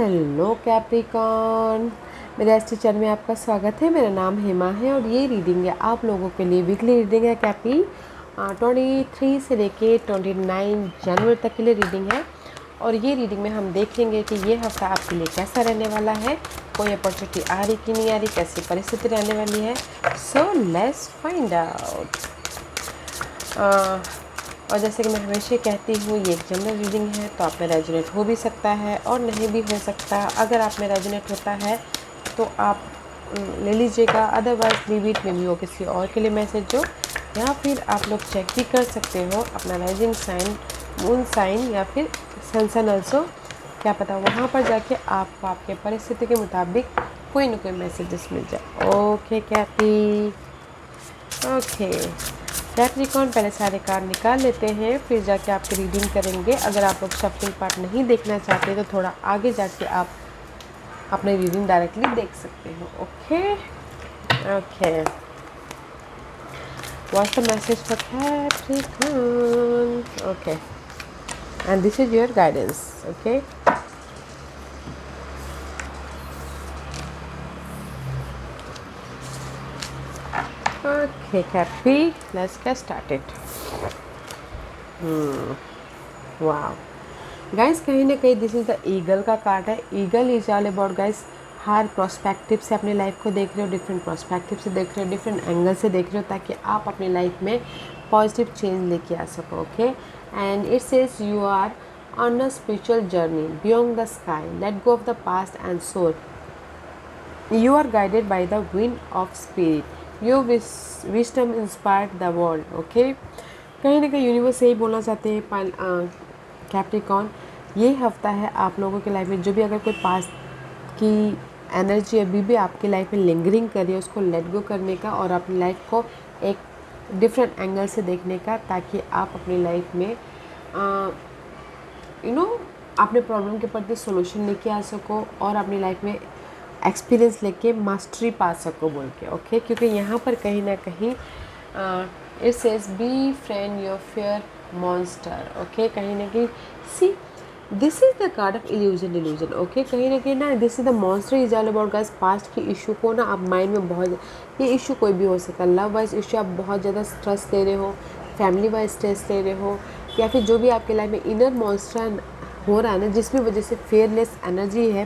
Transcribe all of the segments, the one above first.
Hello Capricorn, मेरे astro channel में आपका स्वागत है। मेरा नाम हेमा है और ये रीडिंग है आप लोगों के लिए। वीकली रीडिंग है कैप्री 23 से लेके 29 जनवरी तक के लिए रीडिंग है। और ये रीडिंग में हम देखेंगे कि ये हफ्ता आपके लिए कैसा रहने वाला है, कोई अपॉर्चुनिटी आ रही कि नहीं आ रही, कैसी परिस्थिति रहने वाली है। So let's find out. और जैसे कि मैं हमेशा कहती हूँ, ये एक जनरल रीडिंग है, तो आप में रेजोनेट हो भी सकता है और नहीं भी हो सकता। अगर आप में रेजोनेट होता है तो आप ले लीजिएगा, अदरवाइज लीव इट, में भी हो किसी और के लिए मैसेज हो। या फिर आप लोग चेक भी कर सकते हो अपना राइजिंग साइन, मून साइन या फिर सन सन ऑल्सो। क्या पता वहाँ पर जाके आपको आपके परिस्थिति के मुताबिक कोई ना कोई मैसेजेस मिल जाए। ओके कैपी, ओके कैप्रिकॉन, पहले सारे कार्ड निकाल लेते हैं, फिर जाके आपकी रीडिंग करेंगे। अगर आप लोग शफल पार्ट नहीं देखना चाहते तो थोड़ा आगे जाके आप अपनी रीडिंग डायरेक्टली देख सकते हो। Okay okay, what's the message for Capricorn? Okay, and this is your guidance. Okay, okay Cappy, let's get started. वाह गाइस, कहीं ना कहीं दिस इज द ईगल का कार्ड है। Eagle is all about guys, her prospective से अपनी life को देख रहे हो, डिफरेंट प्रोस्पेक्टिव से देख रहे हो, डिफरेंट एंगल से देख रहे हो, ताकि आप अपनी लाइफ में पॉजिटिव चेंज लेके आ सको। Okay, and it says you are on a spiritual journey beyond the sky, let go of the past and soul, you are guided by the wind of spirit, your wisdom inspired the world. Okay, कहीं ना कहीं universe यही बोलना चाहते हैं Capricorn, ये हफ्ता है आप लोगों की लाइफ में जो भी अगर कोई पास्ट की एनर्जी अभी भी आपकी लाइफ में लिंगरिंग कर रही है, उसको लेट गो करने का और अपनी लाइफ को एक डिफरेंट एंगल से देखने का, ताकि आप अपनी लाइफ में अपने प्रॉब्लम के प्रति सोल्यूशन लेके आ सको और अपनी लाइफ में एक्सपीरियंस लेके मास्टरी पा सको बोल के। ओके, क्योंकि यहाँ पर कहीं ना कहीं it says be friend your fear monster. Okay, कहीं ना कहीं see this is the card of illusion. Okay, कहीं ना कहीं ना this is the monster is all about guys past की इशू को ना आप माइंड में बहुत, ये इशू कोई भी हो सकता है, लव वाइज इशू, आप बहुत ज़्यादा स्ट्रेस ले रहे हो, फैमिली वाइज स्ट्रेस ले रहे हो, या फिर जो भी आपके लाइफ में इनर मॉन्स्टर हो रहा है ना, जिसकी वजह से फेयरलेस एनर्जी है,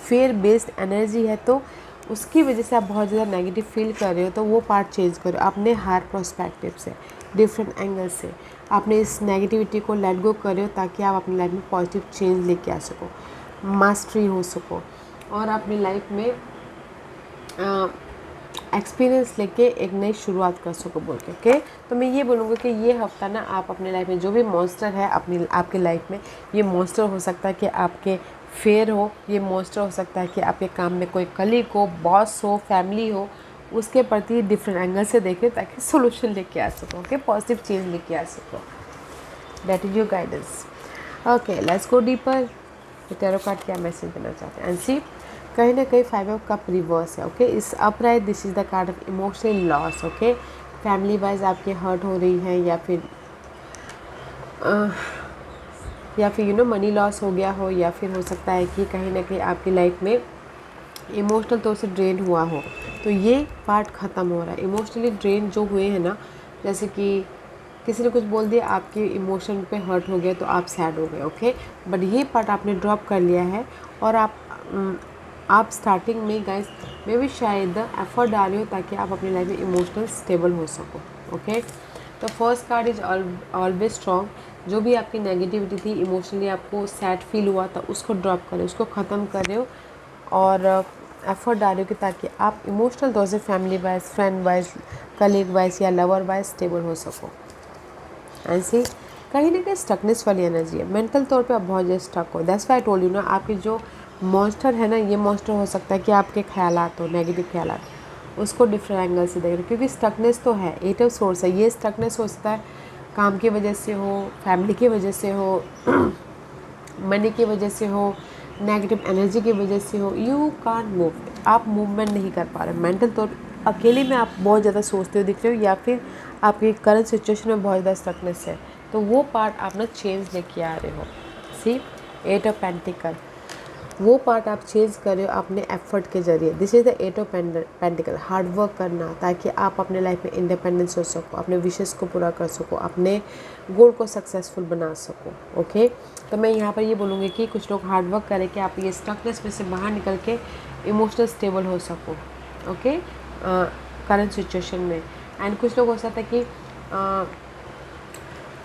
फेयर बेस्ड एनर्जी है, तो उसकी वजह से आप बहुत ज़्यादा नेगेटिव फील कर रहे हो, तो वो पार्ट चेंज करो अपने हर प्रोस्पेक्टिव से, डिफरेंट एंगल से आपने इस नेगेटिविटी को लेट गो करो, ताकि आप अपनी लाइफ में पॉजिटिव चेंज लेके आ सको, मास्टरी हो सको और अपनी लाइफ में एक्सपीरियंस लेके एक नई शुरुआत कर सको बोल के। ओके, तो मैं ये बोलूँगी कि ये हफ्ता ना आप अपने लाइफ में जो भी मॉन्स्टर है आपकी लाइफ में, ये मॉन्स्टर हो सकता है कि आपके फेयर हो, ये मॉन्स्टर हो सकता है कि आपके काम में कोई कलीग हो, बॉस हो, फैमिली हो, उसके प्रति डिफरेंट एंगल से देखें ताकि सोल्यूशन लेके आ सको। ओके, पॉजिटिव चेंज लेके आ सको। That is your guidance. Okay, let's go deeper. Tarot card क्या मैसेज देना चाहते हैं एंड सी, कहीं ना कहीं 5 ऑफ कप रिवर्स है। ओके, इस upright this is the card of emotional loss. Okay, family wise आपकी हर्ट हो रही है, या फिर मनी लॉस हो गया हो, या फिर हो सकता है कि कहीं ना कहीं आपकी लाइफ में इमोशनल तौर से ड्रेन हुआ हो, तो ये पार्ट ख़त्म हो रहा है। इमोशनली ड्रेन जो हुए हैं ना, जैसे कि किसी ने कुछ बोल दिया, आपके इमोशन पे हर्ट हो गया तो आप सैड हो गए। ओके, बट ये पार्ट आपने ड्रॉप कर लिया है और आप स्टार्टिंग में गाइस में भी शायद एफर्ट डाल रहे हो ताकि आप अपनी लाइफ में इमोशनल स्टेबल हो सको। ओके, तो first card is always strong. जो भी आपकी नेगेटिविटी थी, इमोशनली आपको सैड फील हुआ था, उसको ड्रॉप करो, उसको ख़त्म कर रहे हो और एफर्ट डाल रहे हो कि ताकि आप इमोशनल तौर से family wise, friend wise, colleague wise या लवर वाइज स्टेबल हो सको। ऐसे कहीं ना कहीं स्टकनेस वाली एनर्जी है, मेंटल तौर पे आप बहुत ज़्यादा स्टक हो। That's why I told you ना, आपके जो मॉन्स्टर है ना, ये मॉन्स्टर हो सकता है कि आपके ख्यालात हो, नेगेटिव ख्यालात, उसको डिफरेंट एंगल से देख रहे, क्योंकि स्टकनेस तो है, 8 ऑफ सोर्स है। ये स्टकनेस हो सकता है काम की वजह से हो, फैमिली की वजह से हो, मनी की वजह से हो, नेगेटिव एनर्जी की वजह से हो। यू कांट मूव, आप मूवमेंट नहीं कर पा रहे मेंटल तौर, अकेले में आप बहुत ज़्यादा सोचते हो दिख रहे हो, या फिर आपकी करंट सिचुएशन में बहुत ज़्यादा स्टकनेस है, तो वो पार्ट आप ना चेंज लेके आ रहे हो। सी 8 ऑफ पेंटिकल, वो पार्ट आप चेंज कर रहे हो अपने एफर्ट के ज़रिए। This is the 8 of pentacle, hard work करना ताकि आप अपने लाइफ में इंडिपेंडेंस हो सको, अपने विशेस को पूरा कर सको, अपने गोल को सक्सेसफुल बना सको। ओके, तो मैं यहाँ पर ये बोलूँगी कि कुछ लोग हार्ड वर्क करें कि आप ये स्टकनेस में से बाहर निकल के इमोशनल स्टेबल हो सको। ओके, करंट सिचुएशन में। एंड कुछ लोग हो सकता है कि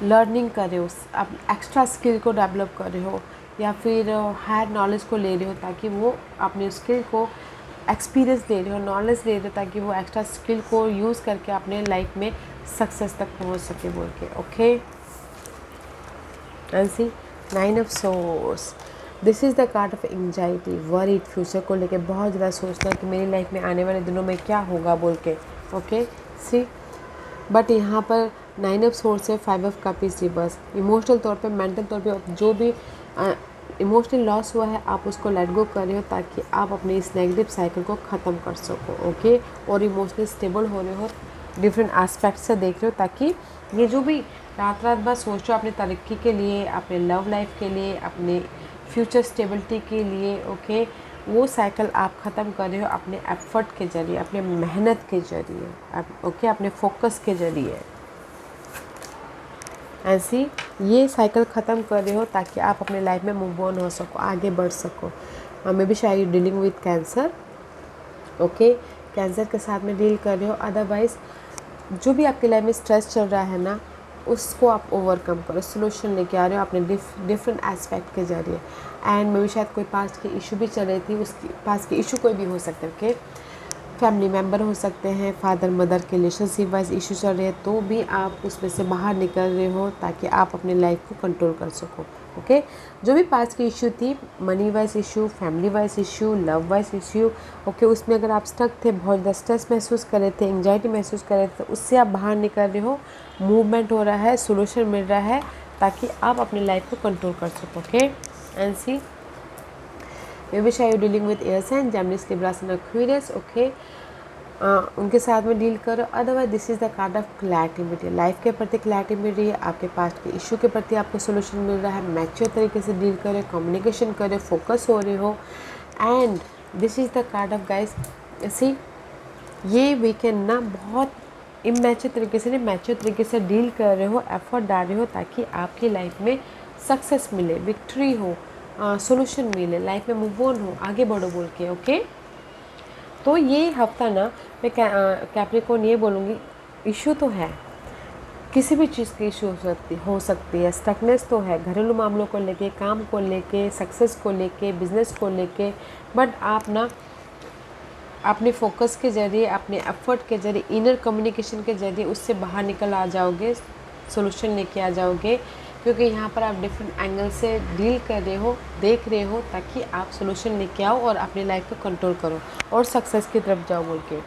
लर्निंग कर रहे हो, आप एक्स्ट्रा स्किल को डेवलप कर रहे हो या फिर हायर नॉलेज को ले रहे हो ताकि वो अपने स्किल को एक्सपीरियंस ले रहे हो, नॉलेज ले रहे हो ताकि वो एक्स्ट्रा स्किल को यूज़ करके अपने लाइफ में सक्सेस तक पहुंच सके बोल के। Okay, and see 9 of swords, this is the card of anxiety, worried, future को लेके बहुत ज़्यादा सोचना कि मेरी लाइफ में आने वाले दिनों में क्या होगा बोल के। ओके, सी बट यहाँ पर 9 ऑफ सोर्स है, 5 ऑफ कप्स रिवर्स। इमोशनल तौर पे, मेंटल तौर पे जो भी इमोशनल लॉस हुआ है आप उसको लेट गो कर रहे हो ताकि आप अपने इस नेगेटिव साइकिल को ख़त्म कर सको। ओके, और इमोशनली स्टेबल हो रहे हो, डिफरेंट एस्पेक्ट से देख रहे हो ताकि ये जो भी रात रात भर सोच रहे हो अपनी तरक्की के लिए, अपने लव लाइफ के लिए, अपने फ्यूचर स्टेबिलिटी के लिए, ओके, वो साइकिल आप ख़त्म कर रहे हो अपने एफर्ट के ज़रिए, अपने मेहनत के ज़रिए, ओके, अपने फोकस के ज़रिए। ऐसी ये साइकिल ख़त्म कर रहे हो ताकि आप अपने लाइफ में मूव ऑन हो सको, आगे बढ़ सको। मे बी शायद dealing with cancer. Okay, cancer के साथ में डील कर रहे हो। अदरवाइज़ जो भी आपकी लाइफ में स्ट्रेस चल रहा है ना, उसको आप ओवरकम करो, सोल्यूशन लेके आ रहे हो अपने डिफरेंट एस्पेक्ट के ज़रिए। एंड मे बी शायद कोई पास्ट की इशू भी चल रही थी, उसकी पास्ट की इशू कोई भी हो सकता है। ओके, फैमिली मेम्बर हो सकते हैं, फादर मदर के रिलेशनशिप वाइज इशू चल रहे हैं, तो भी आप उसमें से बाहर निकल रहे हो ताकि आप अपने लाइफ को कंट्रोल कर सको। ओके, जो भी पास की इशू थी, money wise issue, family wise issue, love wise issue, okay, उसमें अगर आप स्टक थे, बहुत ज़्यादा स्ट्रेस महसूस कर रहे थे, एंग्जाइटी महसूस कर रहे थे, तो उससे आप बाहर निकल रहे हो, मूवमेंट हो रहा है, सोल्यूशन मिल रहा है ताकि आप अपने लाइफ को कंट्रोल कर सको। Okay, and see maybe शायद dealing with air sign, Gemini, Libra and Aquarius. Okay, उनके साथ में डील करो। Otherwise this is the card of clarity मिल रही है, लाइफ के प्रति क्लैरिटी मिल रही है, आपके पास के इशू के प्रति आपको सोल्यूशन मिल रहा है, मैच्योर तरीके से डील करें, कम्युनिकेशन करें, फोकस हो रहे हो। And this is the card of guys, see ये वीकेंड ना बहुत इमैच्योर तरीके से, मैच्योर तरीके से डील कर रहे हो, एफर्ट डाल रहे हो ताकि आपकी लाइफ में सक्सेस मिले, विक्ट्री हो, सोल्यूशन मिले, लाइफ में मूव ऑन हो, आगे बढ़ो बोल के। ओके, तो ये हफ्ता ना मैं कैप्रिकॉर्न ये बोलूँगी, इशू तो है, किसी भी चीज़ की इशू हो सकती है, स्टकनेस तो है, घरेलू मामलों को लेके, काम को लेके, सक्सेस को लेके, बिजनेस को लेके, बट आप ना अपने फोकस के ज़रिए, अपने एफर्ट के ज़रिए, इनर कम्युनिकेशन के ज़रिए उससे बाहर निकल आ जाओगे, सोल्यूशन लेके आ जाओगे, क्योंकि यहाँ पर आप डिफरेंट एंगल से डील कर रहे हो, देख रहे हो ताकि आप सोल्यूशन लेके आओ और अपनी लाइफ को कंट्रोल करो और सक्सेस की तरफ जाओ बोल के।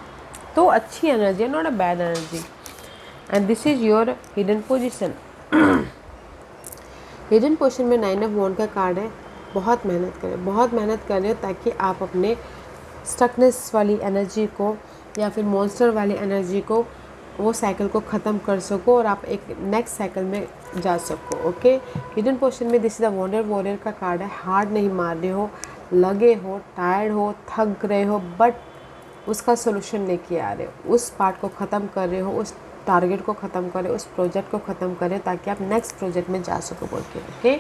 तो अच्छी एनर्जी है, not a bad energy. And this is your hidden position. Hidden position में 9 ऑफ वॉन्ड का कार्ड है। बहुत मेहनत करें, बहुत मेहनत करें ताकि आप अपने स्टकनेस वाली एनर्जी को या फिर मॉन्स्टर वाली एनर्जी को, वो साइकिल को ख़त्म कर सको और आप एक नेक्स्ट साइकिल में जा सको। ओके, हिडन पोजिशन में this is the wonder warrior का कार्ड है। हार्ड नहीं मार रहे हो, लगे हो, टायर्ड हो, थक रहे हो, बट उसका सोल्यूशन लेके आ रहे हो, उस पार्ट को ख़त्म कर रहे हो, उस टारगेट को ख़त्म कर रहे हो, उस प्रोजेक्ट को ख़त्म कर रहे हो ताकि आप नेक्स्ट प्रोजेक्ट में जा सको बोल के। Okay,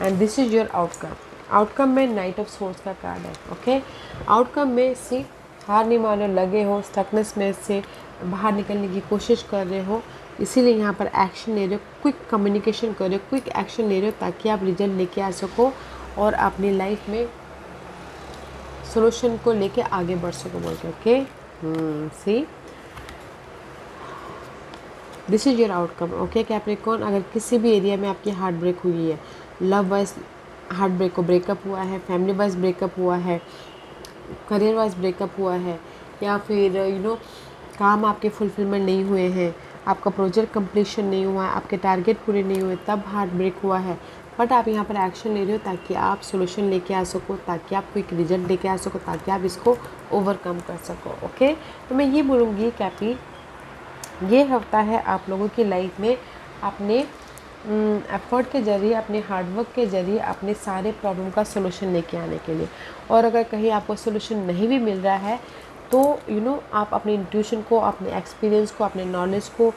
and this is your outcome. Outcome में नाइट ऑफ सोर्स का कार्ड है। ओके, आउटकम में सी हार नहीं मान रहे हो, लगे हो, स्टकनेस में से बाहर निकलने की कोशिश कर रहे हो, इसीलिए यहाँ पर एक्शन ले रहे हो, क्विक कम्युनिकेशन कर रहे हो, क्विक एक्शन ले रहे हो ताकि आप रिजल्ट लेके आ सको और अपनी लाइफ में सोल्यूशन को लेके आगे बढ़ सको बोल के। Okay, see this is your outcome. Okay Capricorn, अगर किसी भी एरिया में आपकी हार्ट ब्रेक हुई है, लव वाइज हार्ट ब्रेक को ब्रेकअप हुआ है, फैमिली वाइज ब्रेकअप हुआ है, करियर वाइज ब्रेकअप हुआ है, या फिर काम आपके फुलफिलमेंट नहीं हुए हैं, आपका प्रोजेक्ट कंप्लीशन नहीं हुआ है, आपके टारगेट पूरे नहीं हुए, तब हार्ट ब्रेक हुआ है, बट आप यहाँ पर एक्शन ले रहे हो ताकि आप सोल्यूशन लेके आ सको, ताकि आप क्विक रिजल्ट लेके आ सको, ताकि आप इसको ओवरकम कर सको। ओके, तो मैं ये बोलूँगी कैपी, ये हफ्ता है आप लोगों की लाइफ में अपने एफर्ट के ज़रिए, अपने हार्डवर्क के ज़रिए अपने सारे प्रॉब्लम का सोल्यूशन लेके आने के लिए। और अगर कहीं आपको सोल्यूशन नहीं भी मिल रहा है तो आप अपने इंट्यूशन को, अपने एक्सपीरियंस को, अपने नॉलेज को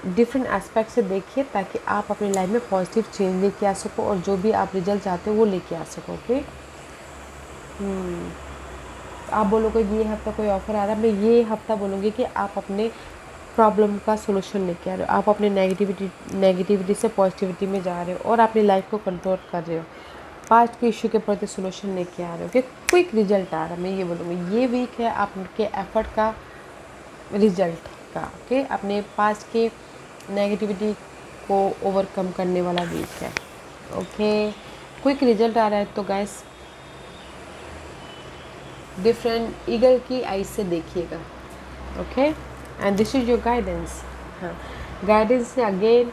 डिफरेंट एस्पेक्ट से देखिए, ताकि आप अपनी लाइफ में पॉजिटिव चेंज लेके आ सको और जो भी आप रिजल्ट चाहते हो वो लेके आ सको। ओके, आप बोलोगे ये हफ्ता कोई ऑफ़र आ रहा है, मैं ये हफ्ता बोलूँगी कि आप अपने प्रॉब्लम का सोल्यूशन लेके आ रहे हो, आप अपने नेगेटिविटी से पॉजिटिविटी में जा रहे हो और अपनी लाइफ को कंट्रोल कर रहे हो, पास्ट के इश्यू के प्रति सोल्यूशन लेके आ रहे हो कि क्विक रिजल्ट आ रहा है। मैं ये बोलूँगी ये वीक है आपके एफर्ट का, रिजल्ट का। ओके, अपने पास्ट के नेगेटिविटी को ओवरकम करने वाला वीक है। ओके, क्विक रिजल्ट आ रहा है तो गाइस डिफरेंट ईगल की आइज से देखिएगा। Okay, and this is your guidance. हाँ, गाइडेंस से again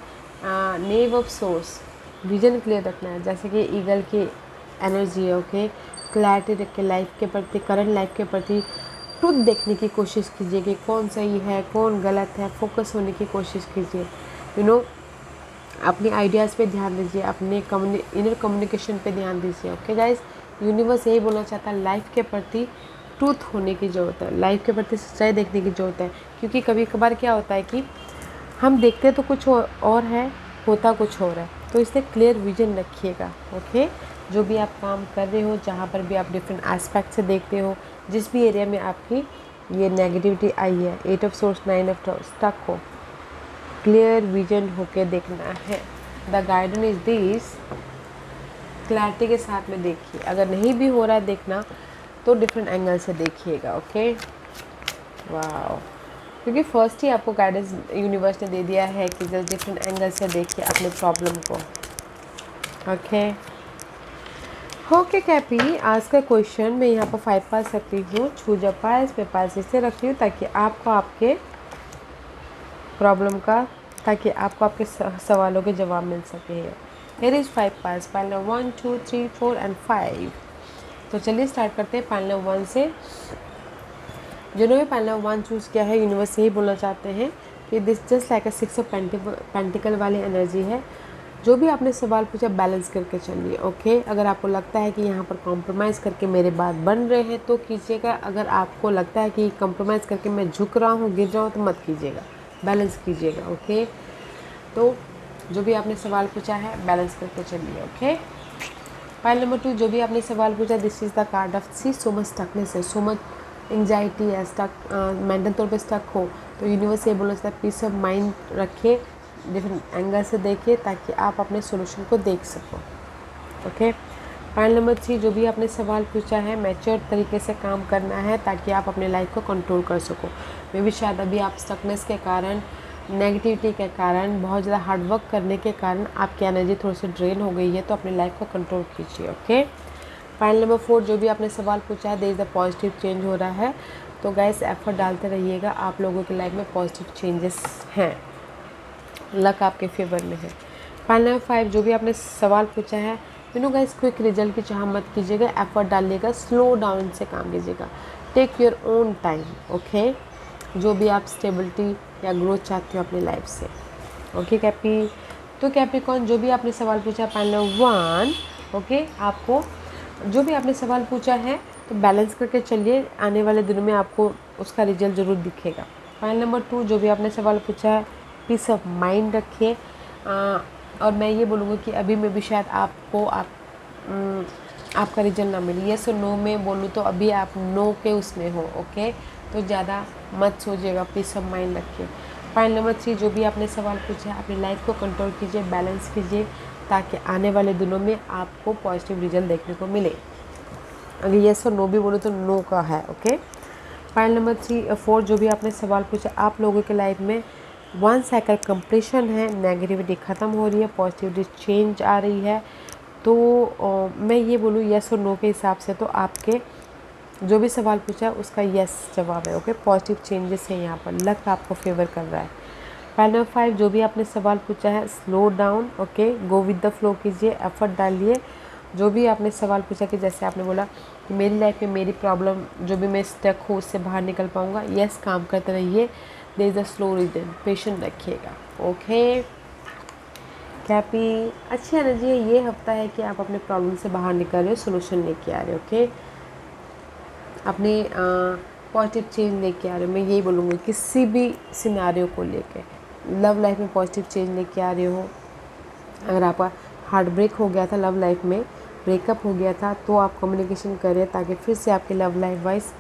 naive of source, vision clear रखना है, जैसे कि ईगल की एनर्जी है। ओके, क्लैरिटी रख के लाइफ के प्रति, करंट लाइफ के प्रति ट्रुथ देखने की कोशिश कीजिए कि कौन सही है कौन गलत है, फोकस होने की कोशिश कीजिए। अपने आइडियाज़ पे ध्यान दीजिए, अपने इनर कम्युनिकेशन पे ध्यान दीजिए। ओके गाइस, यूनिवर्स यही बोलना चाहता है, लाइफ के प्रति ट्रूथ होने की ज़रूरत है, लाइफ के प्रति सच्चाई देखने की ज़रूरत है। क्योंकि कभी कभार क्या होता है कि हम देखते तो कुछ और है, होता कुछ और है, तो इसलिए क्लियर विजन रखिएगा। ओके, जो भी आप काम कर रहे हो, जहाँ पर भी आप डिफरेंट एस्पेक्ट से देखते हो, जिस भी एरिया में आपकी ये नेगेटिविटी आई है, 8 ऑफ सोर्स 9 ऑफ स्टक हो, क्लियर विजन होके देखना है। The guidance is this, clarity के साथ में देखिए। अगर नहीं भी हो रहा है देखना तो डिफरेंट एंगल से देखिएगा। ओके, वाह, क्योंकि फर्स्ट ही आपको गाइडेंस यूनिवर्स ने दे दिया है कि जस्ट डिफरेंट एंगल से देखिए अपने प्रॉब्लम को। ओके कैपी, आज का क्वेश्चन मैं यहाँ पर 5 पास रखती हूँ, छूजा पास पे पास इससे रखती हूँ ताकि आपको आपके प्रॉब्लम का, ताकि आपको आपके सवालों के जवाब मिल सके। Here is 5 pass, pile number 1 2 3 4 and 5। तो चलिए स्टार्ट करते हैं पाइल नंबर 1 से। जिन्होंने पाइल नंबर 1 चूज़ किया है, यूनिवर्स यही बोलना चाहते हैं कि this just like a 6 of pentacle वाली एनर्जी है। जो भी आपने सवाल पूछा बैलेंस करके चलिए। ओके, अगर आपको लगता है कि यहाँ पर कॉम्प्रोमाइज़ करके मेरे बात बन रहे हैं तो कीजिएगा, अगर आपको लगता है कि कॉम्प्रोमाइज़ करके मैं झुक रहा हूँ, गिर रहा हूँ, तो मत कीजिएगा, बैलेंस कीजिएगा। ओके, तो जो भी आपने सवाल पूछा है बैलेंस करके चलिए। ओके, पाइल नंबर 2, जो भी आपने सवाल पूछा, this is the card of sea, so much stuckness है, सो मच एंग्जाइटी है, स्टक मेंटल तौर पे स्टक हो, तो यूनिवर्स ये बोलना चाहता है पीस ऑफ माइंड रखिए, डिफरेंट एंगल से देखिए ताकि आप अपने सोल्यूशन को देख सको। ओके, पाइल नंबर 3, जो भी आपने सवाल पूछा है, मैच्योर तरीके से काम करना है ताकि आप अपने लाइफ को कंट्रोल कर सको। मे भी शायद अभी आप स्टकनेस के कारण, नेगेटिविटी के कारण, बहुत ज़्यादा हार्डवर्क करने के कारण आपकी एनर्जी थोड़ी सी ड्रेन हो गई है, तो अपनी लाइफ को कंट्रोल कीजिए। ओके, पाइल नंबर 4, जो भी आपने सवाल पूछा है, there is a positive change हो रहा है, तो गाइस एफर्ट डालते रहिएगा, आप लोगों की लाइफ में पॉजिटिव चेंजेस हैं, लक आपके फेवर में है। पाइल नंबर 5, जो भी आपने सवाल पूछा है, गाइस क्विक रिजल्ट की चाह मत कीजिएगा, एफर्ट डालिएगा, स्लो डाउन से काम लीजिएगा, take your own time. Okay, जो भी आप स्टेबिलिटी या ग्रोथ चाहते हो अपनी लाइफ से। ओके कैपी, तो कैप्रिकॉर्न, जो भी आपने सवाल पूछा पाइल नंबर 1, ओके, आपको जो भी आपने सवाल पूछा है तो बैलेंस करके चलिए, आने वाले दिनों में आपको उसका रिजल्ट ज़रूर दिखेगा। पाइल नंबर 2, जो भी आपने सवाल पूछा है, पीस ऑफ माइंड रखिए, और मैं ये बोलूँगी कि अभी में भी शायद आपको आपका रिजल्ट ना मिले, येस और नो में बोलूँ तो अभी आप नो के उसमें हो। ओके, तो ज़्यादा मत सोचिएगा, पीस ऑफ माइंड रखिए। पाइल नंबर 3, जो भी आपने सवाल पूछा है, अपनी लाइफ को कंट्रोल कीजिए, बैलेंस कीजिए ताकि आने वाले दिनों में आपको पॉजिटिव रिजल्ट देखने को मिले। अगर येस और नो भी बोलो तो नो का है। ओके, पाइल नंबर 4, जो भी आपने सवाल पूछा, आप लोगों के लाइफ में 1 साइकिल कंप्लीशन है, नेगेटिविटी ख़त्म हो रही है, पॉजिटिविटी चेंज आ रही है। तो मैं ये बोलूँ येस और नो के हिसाब से, तो आपके जो भी सवाल पूछा है उसका येस जवाब है। ओके, पॉजिटिव चेंजेस है यहाँ पर, लक आपको फेवर कर रहा है। पाइल नंबर 5, जो भी आपने सवाल पूछा है, slow down, okay, go with the flow कीजिए, एफर्ट डालिए। जो भी आपने सवाल पूछा कि जैसे आपने बोला कि मेरी लाइफ में मेरी प्रॉब्लम जो भी मैं स्टक हूँ उससे बाहर निकल पाऊँगा, येस, काम करते रहिए, there is a slow reason, patient रखिएगा। ओके कैपी, अच्छी एनर्जी है। ये हफ्ता है कि आप अपने प्रॉब्लम से बाहर निकल रहे हो, सोल्यूशन लेके आ रहे हो। ओके, अपने पॉजिटिव चेंज लेके आ रहे हो। मैं यही बोलूँगी किसी भी सिनारियो को लेके, लव लाइफ में पॉजिटिव चेंज लेके आ रहे हो। अगर आपका हार्ट ब्रेक हो गया था, लव लाइफ में ब्रेकअप हो गया था, तो आप कम्युनिकेशन करें ताकि फिर से आपकी लव लाइफ वाइज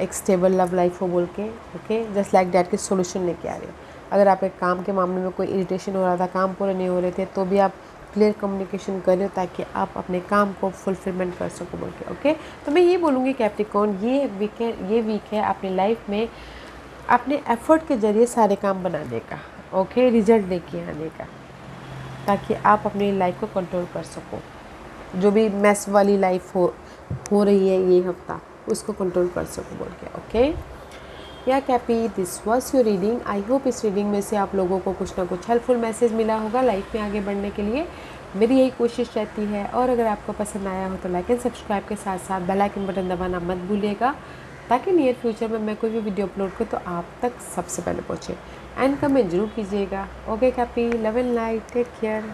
एक स्टेबल लव लाइफ हो बोल के। ओके, जस्ट लाइक डैट के सोल्यूशन लेके आ रहे हो। अगर आप एक काम के मामले में कोई इरिटेशन हो रहा था, काम पूरे नहीं हो रहे थे, तो भी आप क्लियर कम्युनिकेशन करें ताकि आप अपने काम को फुलफिलमेंट कर सको बोल के। ओके, तो मैं ये बोलूँगी कैप्रिकॉर्न, ये वीक है अपनी लाइफ में अपने एफर्ट के ज़रिए सारे काम बनाने का। ओके, रिजल्ट लेके आने का, ताकि आप अपनी लाइफ को कंट्रोल कर सको। जो भी मैस वाली लाइफ हो रही है ये हफ्ता, उसको कंट्रोल कर सको बोल के। ओके या Cappy, this was your reading. I hope इस रीडिंग में से आप लोगों को कुछ ना कुछ हेल्पफुल मैसेज मिला होगा लाइफ में आगे बढ़ने के लिए। मेरी यही कोशिश रहती है। और अगर आपको पसंद आया हो तो लाइक एंड सब्सक्राइब के साथ साथ बेल आइकन बटन दबाना मत भूलिएगा, ताकि नियर फ्यूचर में मैं कोई भी वीडियो अपलोड करूँ तो आप तक सबसे पहले पहुँचे। एंड कमेंट जरूर कीजिएगा। Okay Cappy, love and light, take care.